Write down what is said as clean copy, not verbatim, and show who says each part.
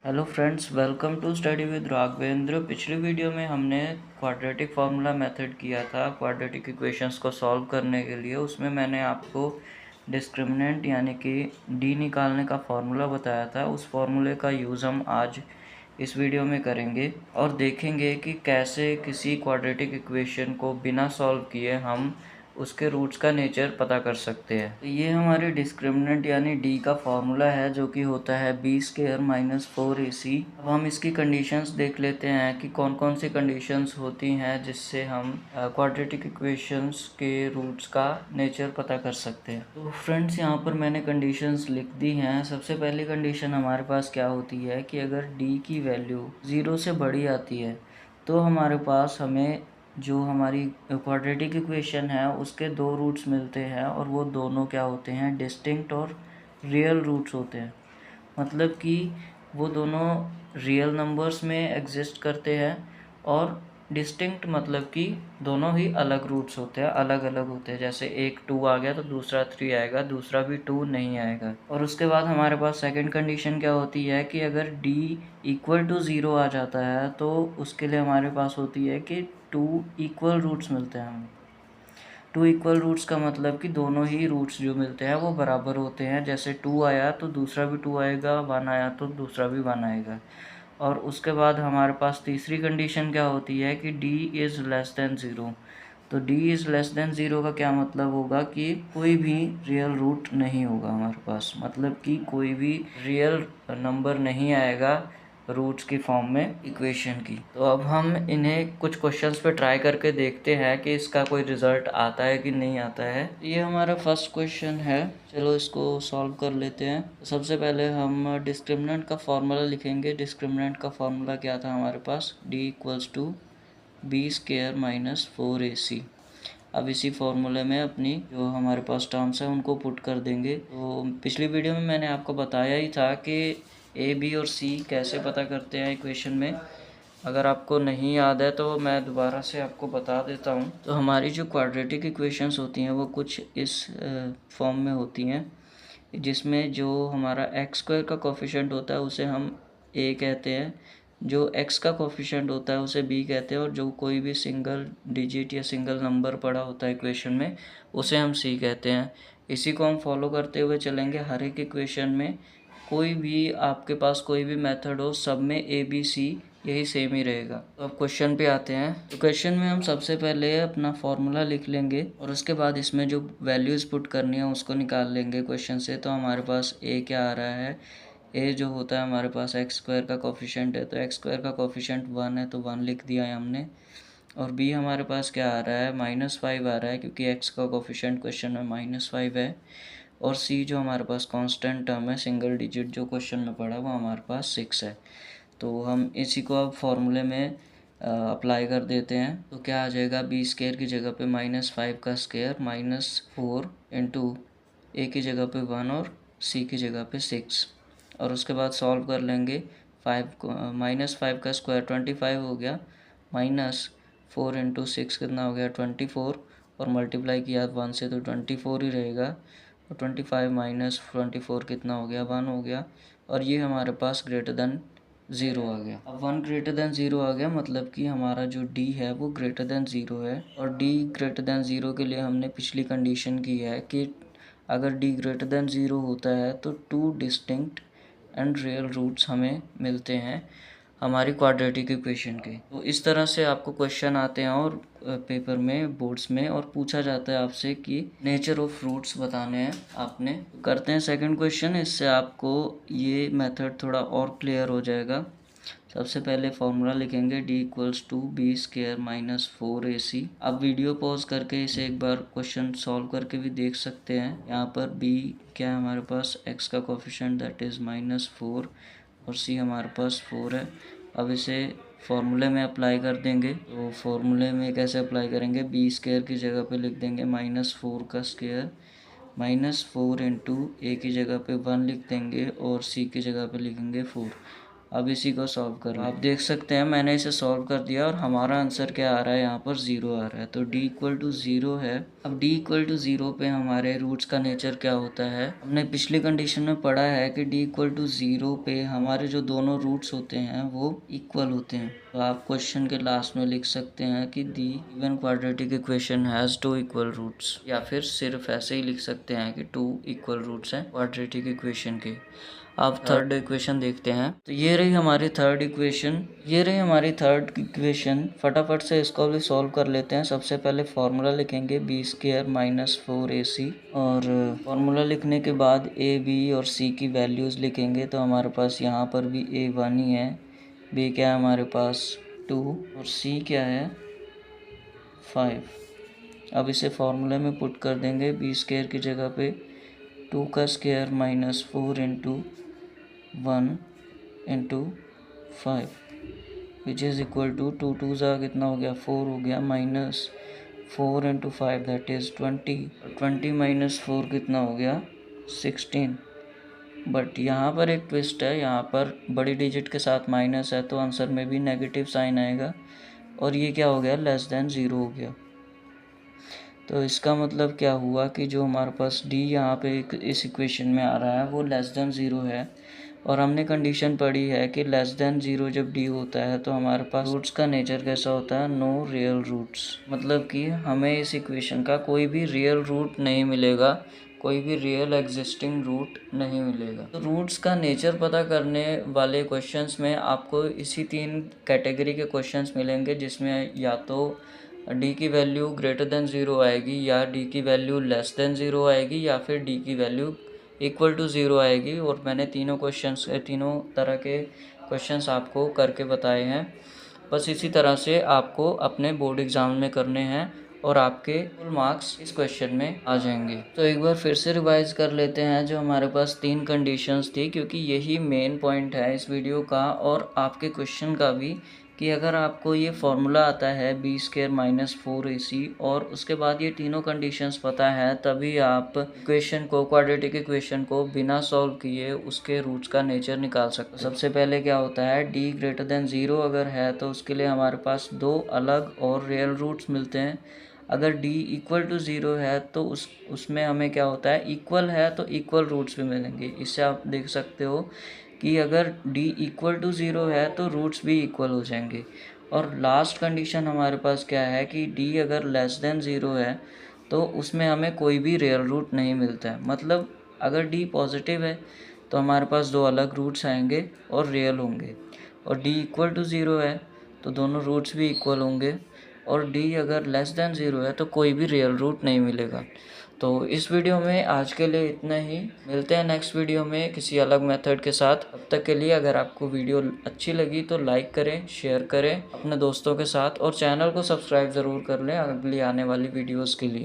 Speaker 1: Hello friends, welcome to study with Raghavendra. पिछली video में हमने क्वाड्रेटिक फार्मूला मेथड किया था क्वाड्रेटिक इक्वेशंस को सॉल्व करने के लिए। उसमें मैंने आपको डिस्क्रिमिनेंट यानी कि डी निकालने का फार्मूला बताया था। उस फार्मूले का यूज़ हम आज इस वीडियो में करेंगे और देखेंगे कि कैसे किसी क्वाड्रेटिक इक्वेशन को बिना सॉल्व किए हम उसके रूट्स का नेचर पता कर सकते हैं। तो ये हमारे डिस्क्रिमिनेंट यानी डी का फॉर्मूला है, जो कि होता है बी स्क्वायर माइनस 4ac। अब हम इसकी कंडीशंस देख लेते हैं कि कौन कौन सी कंडीशंस होती हैं जिससे हम क्वाड्रेटिक इक्वेशंस के रूट्स का नेचर पता कर सकते हैं। तो फ्रेंड्स, यहाँ पर मैंने कंडीशंस लिख दी हैं। सबसे पहली कंडीशन हमारे पास क्या होती है कि अगर डी की वैल्यू 0 से बड़ी आती है तो हमारे पास हमें जो हमारी क्वाड्रेटिक इक्वेशन है उसके दो रूट्स मिलते हैं, और वो दोनों क्या होते हैं, डिस्टिंक्ट और रियल रूट्स होते हैं। मतलब कि वो दोनों रियल नंबर्स में एग्जिस्ट करते हैं, और डिस्टिंक्ट मतलब कि दोनों ही अलग रूट्स होते हैं, अलग अलग होते हैं। जैसे एक 2 आ गया तो दूसरा 3 आएगा, दूसरा भी 2 नहीं आएगा। और उसके बाद हमारे पास सेकंड कंडीशन क्या होती है कि अगर d इक्वल टू 0 आ जाता है तो उसके लिए हमारे पास होती है कि 2 इक्वल रूट्स मिलते हैं हमें। 2 इक्वल रूट्स का मतलब कि दोनों ही रूट्स जो मिलते हैं वो बराबर होते हैं। जैसे 2 आया तो दूसरा भी 2 आएगा, 1 आया तो दूसरा भी 1 आएगा। और उसके बाद हमारे पास तीसरी कंडीशन क्या होती है कि d इज़ लेस देन 0। तो d इज़ लेस देन 0 का क्या मतलब होगा कि कोई भी रियल रूट नहीं होगा हमारे पास, मतलब कि कोई भी रियल नंबर नहीं आएगा रूट्स की फॉर्म में इक्वेशन की। तो अब हम इन्हें कुछ क्वेश्चंस पे ट्राई करके देखते हैं कि इसका कोई रिजल्ट आता है कि नहीं आता है। ये हमारा फर्स्ट क्वेश्चन है, चलो इसको सॉल्व कर लेते हैं। सबसे पहले हम डिस्क्रिमिनेंट का फार्मूला लिखेंगे। डिस्क्रिमिनेंट का फार्मूला क्या था हमारे पास, d equals to b square minus 4ac। अब इसी फॉर्मूले में अपनी जो हमारे पास टर्म्स हैं उनको पुट कर देंगे। तो पिछली वीडियो में मैंने आपको बताया ही था कि ए बी और सी कैसे पता करते हैं इक्वेशन में। अगर आपको नहीं याद है तो मैं दोबारा से आपको बता देता हूँ। तो हमारी जो क्वाड्रेटिक इक्वेशंस होती हैं वो कुछ इस फॉर्म में होती हैं, जिसमें जो हमारा एक्स स्क्वायर का कोफिशिएंट होता है उसे हम ए कहते हैं, जो एक्स का कोफिशिएंट होता है उसे बी कहते हैं, और जो कोई भी सिंगल डिजिट या सिंगल नंबर पड़ा होता है इक्वेशन में उसे हम सी कहते हैं। इसी को हम फॉलो करते हुए चलेंगे हर एक इक्वेशन में। कोई भी आपके पास कोई भी मेथड हो, सब में ए बी सी यही सेम ही रहेगा। तो अब क्वेश्चन पे आते हैं। तो क्वेश्चन में हम सबसे पहले अपना फॉर्मूला लिख लेंगे और उसके बाद इसमें जो वैल्यूज़ पुट करनी है उसको निकाल लेंगे क्वेश्चन से। तो हमारे पास ए क्या आ रहा है, ए जो होता है हमारे पास एक्स स्क्वायर का कोफिशिएंट है, तो एक्स स्क्वायर का कोफिशिएंट 1 है तो 1 लिख दिया है हमने। और बी हमारे पास क्या आ रहा है, -5 आ रहा है, क्योंकि एक्स का कोफिशिएंट क्वेश्चन में -5 है। और सी जो हमारे पास कांस्टेंट टर्म है, सिंगल डिजिट जो क्वेश्चन में पड़ा, वो हमारे पास 6 है। तो हम इसी को अब फॉर्मूले में अप्लाई कर देते हैं। तो क्या आ जाएगा, बी स्क्वायर की जगह पे -5 का स्क्वायर -4 इंटू ए की जगह पे 1 और सी की जगह पे 6। और उसके बाद सॉल्व कर लेंगे। -5 का स्क्वायर 25 हो गया, -4 इंटू 6 कितना हो गया 24, और मल्टीप्लाई किया 1 से तो 24 ही रहेगा। और 25 माइनस 24 कितना हो गया, 1 हो गया। और ये हमारे पास ग्रेटर देन 0 आ गया। अब 1 ग्रेटर देन 0 आ गया, मतलब कि हमारा जो d है वो ग्रेटर देन 0 है। और d ग्रेटर देन 0 के लिए हमने पिछली कंडीशन की है कि अगर d ग्रेटर देन 0 होता है तो 2 डिस्टिंक्ट एंड रियल रूट्स हमें मिलते हैं हमारी क्वाड्रेटिक इक्वेशन के। तो इस तरह से आपको क्वेश्चन आते हैं और पेपर में, बोर्ड्स में, और पूछा जाता है आपसे कि नेचर ऑफ रूट्स बताने हैं आपने। करते हैं सेकंड क्वेश्चन, इससे आपको ये मेथड थोड़ा और क्लियर हो जाएगा। सबसे पहले फॉर्मूला लिखेंगे d equals to b square minus 4ac। अब वीडियो पॉज करके इसे एक बार क्वेश्चन सॉल्व करके भी देख सकते हैं। यहाँ पर b क्या है हमारे पास, x का कोफिशिएंट दैट इज़ -4, और c हमारे पास 4 है। अब इसे फॉर्मूले में अप्लाई कर देंगे। तो फॉर्मूले में कैसे अप्लाई करेंगे, बी स्क्वायर की जगह पे लिख देंगे -4 का स्क्वायर, -4 इंटू ए की जगह पे 1 लिख देंगे और सी की जगह पे लिखेंगे 4। अब इसी को सॉल्व करो। आप देख सकते हैं मैंने इसे सॉल्व कर दिया और हमारा आंसर क्या आ रहा है, यहाँ पर 0 आ रहा है। तो d इक्वल टू 0 है। अब d इक्वल टू 0 पे हमारे रूट्स का नेचर क्या होता है, हमने पिछली कंडीशन में पढ़ा है कि d इक्वल टू 0 पे हमारे जो दोनों रूट्स होते हैं वो इक्वल होते हैं। तो आप क्वेश्चन के लास्ट में लिख सकते हैं कि the given quadratic equation has 2 equal roots, या फिर सिर्फ ऐसे ही लिख सकते हैं कि 2 इक्वल रूट्स हैं क्वाड्रेटिक इक्वेशन के। अब थर्ड इक्वेशन देखते हैं। तो ये रही हमारी थर्ड इक्वेशन। फटाफट से इसको भी सॉल्व कर लेते हैं। सबसे पहले फार्मूला लिखेंगे b² माइनस 4ac, और फार्मूला लिखने के बाद a, b और c की वैल्यूज़ लिखेंगे। तो हमारे पास यहाँ पर भी a 1 ही है, b क्या है हमारे पास 2 और c क्या है 5। अब इसे फार्मूले में पुट कर देंगे। b² की जगह पे 2 का square minus 4 into 1 into 5 which is equal to 2 2 ज़ा कितना हो गया 4 हो गया, minus 4 into 5 that is 20। 20 minus 4 कितना हो गया 16। बट यहाँ पर एक ट्विस्ट है, यहाँ पर बड़ी डिजिट के साथ माइनस है तो आंसर में भी नेगेटिव साइन आएगा, और ये क्या हो गया लेस देन 0 हो गया। तो इसका मतलब क्या हुआ कि जो हमारे पास d यहाँ पे इस इक्वेशन में आ रहा है वो लेस देन 0 है, और हमने कंडीशन पढ़ी है कि लेस देन 0 जब d होता है तो हमारे पास रूट्स का नेचर कैसा होता है, नो रियल रूट्स। मतलब कि हमें इस इक्वेशन का कोई भी रियल रूट नहीं मिलेगा, कोई भी रियल एग्जिस्टिंग रूट नहीं मिलेगा। तो रूट्स का नेचर पता करने वाले क्वेश्चंस में आपको इसी 3 कैटेगरी के क्वेश्चंस मिलेंगे, जिसमें या तो d की वैल्यू ग्रेटर देन 0 आएगी, या d की वैल्यू लेस देन 0 आएगी, या फिर d की वैल्यू इक्वल टू 0 आएगी। और मैंने तीनों तरह के क्वेश्चंस आपको करके बताए हैं। बस इसी तरह से आपको अपने बोर्ड एग्ज़ाम में करने हैं और आपके फुल मार्क्स इस क्वेश्चन में आ जाएंगे। तो एक बार फिर से रिवाइज कर लेते हैं जो हमारे पास 3 कंडीशंस थी, क्योंकि यही मेन पॉइंट है इस वीडियो का और आपके क्वेश्चन का भी, कि अगर आपको ये फार्मूला आता है b² माइनस 4ac और उसके बाद ये तीनों कंडीशंस पता है, तभी आप इक्वेशन को, क्वाड्रेटिक इक्वेशन को बिना सॉल्व किए उसके रूट्स का नेचर निकाल सकते हैं। सबसे पहले क्या होता है, d ग्रेटर देन 0 अगर है तो उसके लिए हमारे पास 2 अलग और रियल रूट्स मिलते हैं। अगर d इक्वल टू 0 है तो उसमें हमें क्या होता है, इक्वल है तो इक्वल रूट्स भी मिलेंगे। इससे आप देख सकते हो कि अगर d इक्वल टू 0 है तो रूट्स भी इक्वल हो जाएंगे। और लास्ट कंडीशन हमारे पास क्या है कि d अगर लेस देन 0 है तो उसमें हमें कोई भी रियल रूट नहीं मिलता है। मतलब अगर d पॉजिटिव है तो हमारे पास 2 अलग रूट्स आएंगे और रियल होंगे, और d इक्वल टू 0 है तो दोनों रूट्स भी इक्वल होंगे, और d अगर लेस देन 0 है तो कोई भी रियल रूट नहीं मिलेगा। तो इस वीडियो में आज के लिए इतना ही। मिलते हैं नेक्स्ट वीडियो में किसी अलग मेथड के साथ। अब तक के लिए अगर आपको वीडियो अच्छी लगी तो लाइक करें, शेयर करें अपने दोस्तों के साथ, और चैनल को सब्सक्राइब ज़रूर कर लें अगली आने वाली वीडियोज़ के लिए।